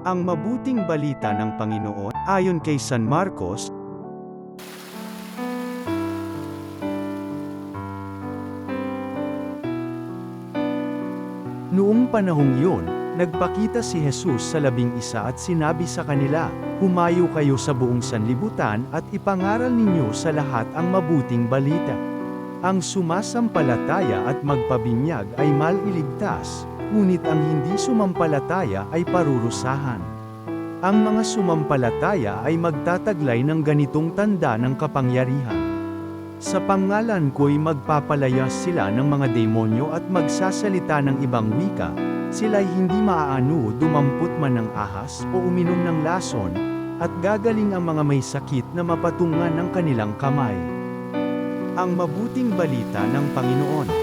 Ang mabuting balita ng Panginoon, ayon kay San Marcos. Noong panahong yun, nagpakita si Jesus sa 11 at sinabi sa kanila, "Humayo kayo sa buong sanlibutan at ipangaral ninyo sa lahat ang mabuting balita. Ang sumasampalataya at magpabinyag ay maliligtas, ngunit ang hindi sumampalataya ay parurusahan. Ang mga sumampalataya ay magtataglay ng ganitong tanda ng kapangyarihan. Sa pangalan ko'y magpapalayas sila ng mga demonyo at magsasalita ng ibang wika, sila'y hindi maaano dumampot man ng ahas o uminom ng lason, at gagaling ang mga may sakit na mapatungan ng kanilang kamay." Ang mabuting balita ng Panginoon.